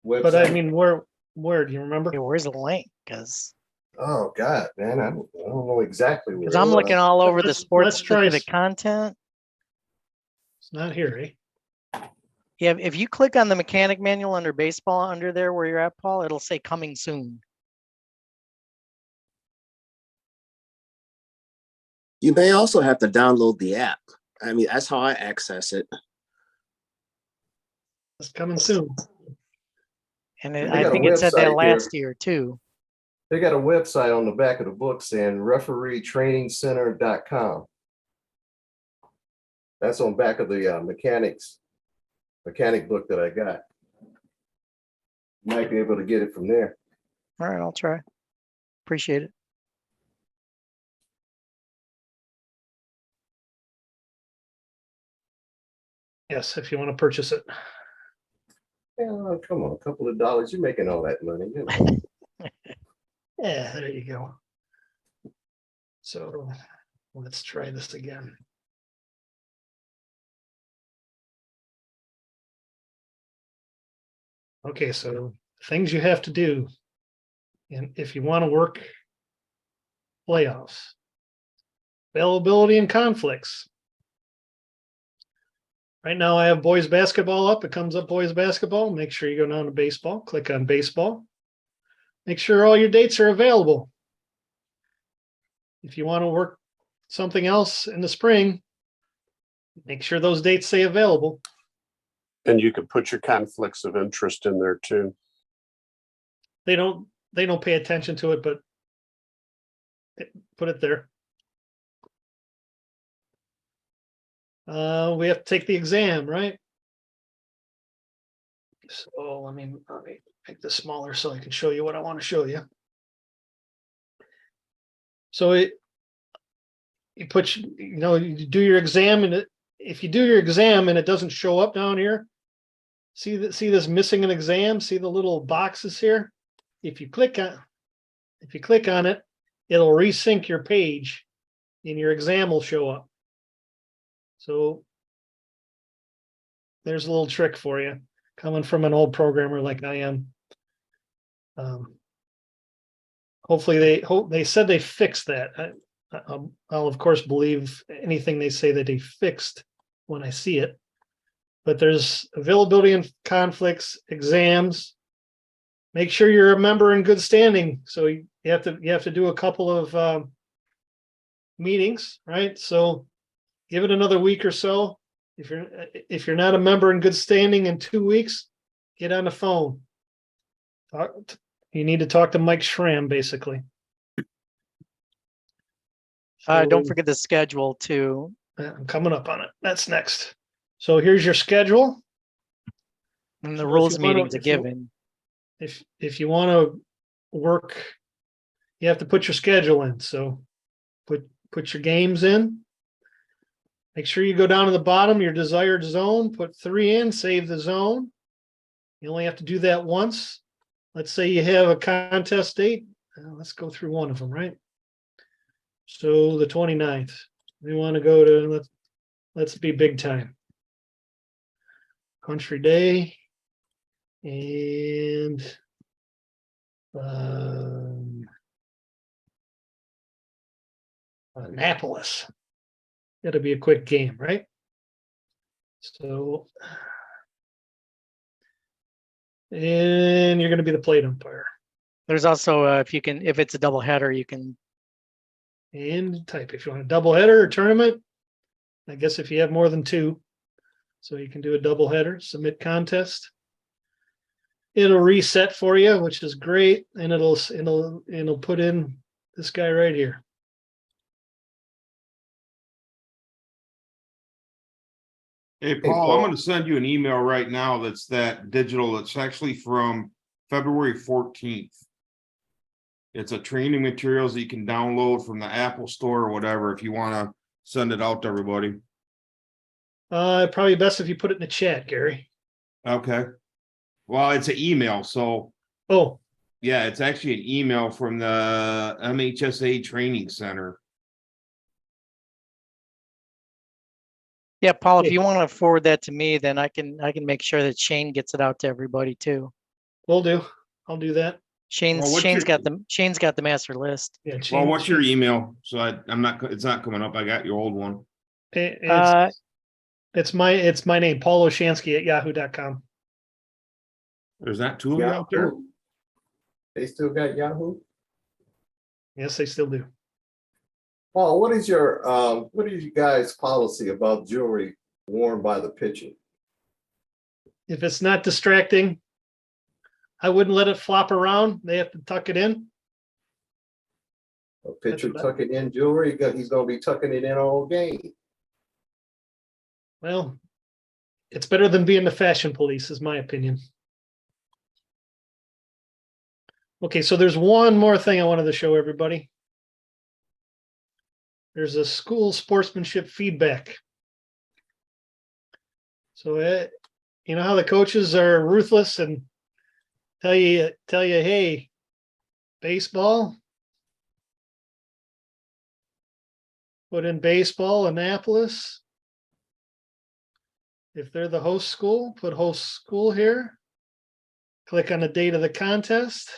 website. But I mean, where do you remember? Yeah, where's the link? Because Oh God, man, I don't know exactly where. I'm it looking was. all over the Let's sports try specific content. It's not here, eh? Yeah, if you click on the mechanic manual under baseball under there where you're at, Paul, it'll say coming soon. You may also have to download the app. I mean, that's how I access it. It's coming soon. And They I got a think it said that website here. last year too. They got a website on the back of the book saying refereetrainingcenter.com. That's on back of the mechanic book that I got. Might be able to get it from there. All right, I'll try. Appreciate it. Yes, if you want to purchase it. Yeah, come on, a couple of dollars. You're making all that money. You know. Yeah, there you go. So let's try this again. Okay, so things you have to do. And if you want to work playoffs, availability and conflicts. Right now I have boys basketball up. It comes up boys basketball. Make sure you go down to baseball, click on baseball. Make sure all your dates are available. If you want to work something else in the spring, make sure those dates stay available. And you could put your conflicts of interest in there too. They don't pay attention to it, but put it there. We have to take the exam, right? So let me make this smaller so I can show you what I want to show you. So you do your exam, and if you do your exam and it doesn't show up down here, see this missing an exam, see the little boxes here? If you click on it, it'll resync your page and your exam will show up. So there's a little trick for you, coming from an old programmer like I am. Hopefully they said they fixed that. I'll of course believe anything they say that they fixed when I see it. But there's availability and conflicts, exams. Make sure you're a member in good standing. So you have to do a couple of meetings, right? So give it another week or so. If you're not a member in good standing in 2 weeks, get on the phone. You need to talk to Mike Schramm, basically. Don't forget the schedule too. I'm coming up on it. That's next. So here's your schedule. And So the if rules you wanna- meeting's a if you- given. If you want to work, you have to put your schedule in. So put your games in. Make sure you go down to the bottom, your desired zone, put 3 in, save the zone. You only have to do that once. Let's say you have a contest date. Let's go through one of them, right? So the 29th, we want to go to, let's be big time. Country Day and Annapolis. It'll be a quick game, right? So, and you're going to be the plate umpire. There's also if it's a double header, you can. And type if you want a double header or tournament. I guess if you have more than 2, so you can do a double header, submit contest. It'll reset for you, which is great, and it'll put in this guy right here. Hey, Paul, I'm going to send you an email right now that's that digital. It's actually from February 14th. It's a training materials that you can download from the Apple Store or whatever if you want to send it out to everybody. Probably best if you put it in the chat, Gary. Okay. Well, it's an email, so. Oh. Yeah, it's actually an email from the MHSA Training Center. Yeah, Paul, if you want to forward that to me, then I can make sure that Shane gets it out to everybody too. Will do. I'll do that. Shane's got the master list. Yeah. Well, what's your email? So it's not coming up. I got your old one. It's my name, Paul Oshansky at yahoo.com. There's that 2 of you out there? They still got Yahoo? Yes, they still do. Paul, what is your guys' policy about jewelry worn by the pitcher? If it's not distracting, I wouldn't let it flop around. They have to tuck it in. A pitcher That's what tucking in jewelry, he's gonna be tucking it in all game. Well, it's better than being the fashion police, is my opinion. Okay, so there's one more thing I wanted to show everybody. There's a school sportsmanship feedback. So, you know how the coaches are ruthless and tell you, hey, baseball, put in baseball, Annapolis. If they're the host school, put host school here. Click on the date of the contest.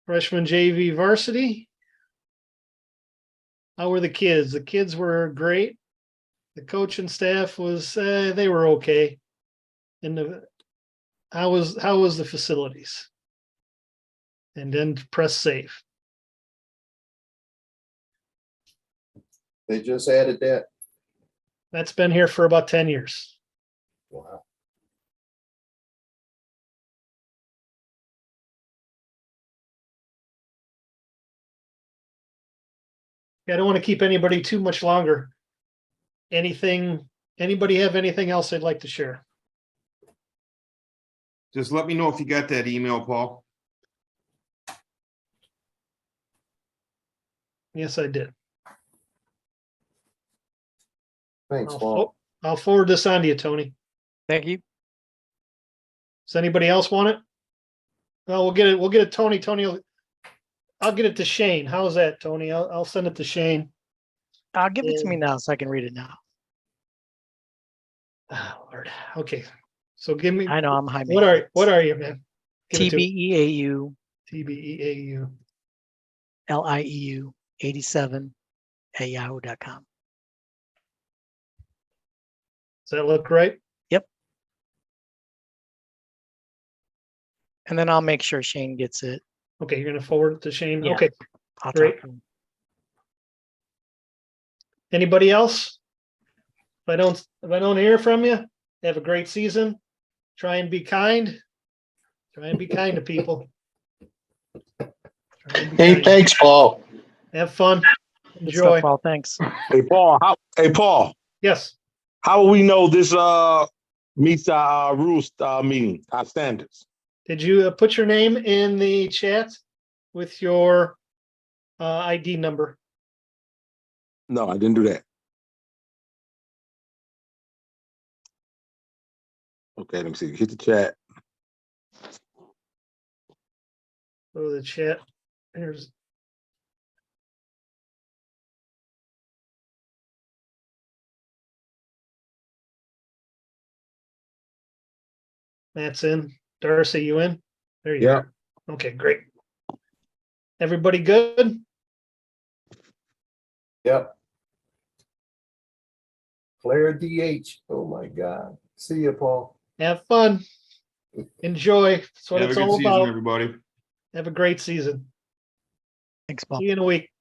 Freshman JV varsity. How were the kids? The kids were great. The coach and staff was, they were okay. And how was the facilities? And then press save. They just added that. That's been here for about 10 years. Wow. I don't want to keep anybody too much longer. Anybody have anything else they'd like to share? Just let me know if you got that email, Paul. Yes, I did. Thanks, Paul. I'll forward this on to you, Tony. Thank you. Does anybody else want it? Well, we'll get it, Tony. I'll get it to Shane. How's that, Tony? I'll send it to Shane. Give it to me now so I can read it now. Oh, Lord. Okay. So give me, I know I'm high. what are you, man? Give it to me. TBEAU TBEAU. LIEU 87 at yahoo.com. Does that look right? And then I'll make sure Shane gets it. Okay, you're gonna forward it to Shane? Yeah. Okay, I'll great. talk to him. Anybody else? If I don't hear from you, have a great season. Try and be kind. Try and be kind to people. Try and be Hey, kind. thanks, Paul. Have fun. Good stuff, Enjoy. Paul. Thanks. Hey, Paul, Yes. how will we know this meets our rules meeting, our standards? Did you put your name in the chat with your ID number? No, I didn't do that. Okay, let me see. Hit the chat. Go to the chat. Here's. Matt's in. Darcy, you in? There you Yeah. are. Okay, great. Everybody good? Yep. Flair DH. Oh my God. See you, Paul. Have fun. Enjoy. That's what Have a it's good all season, about. everybody. Have a great season. Thanks, Paul. See you in a week.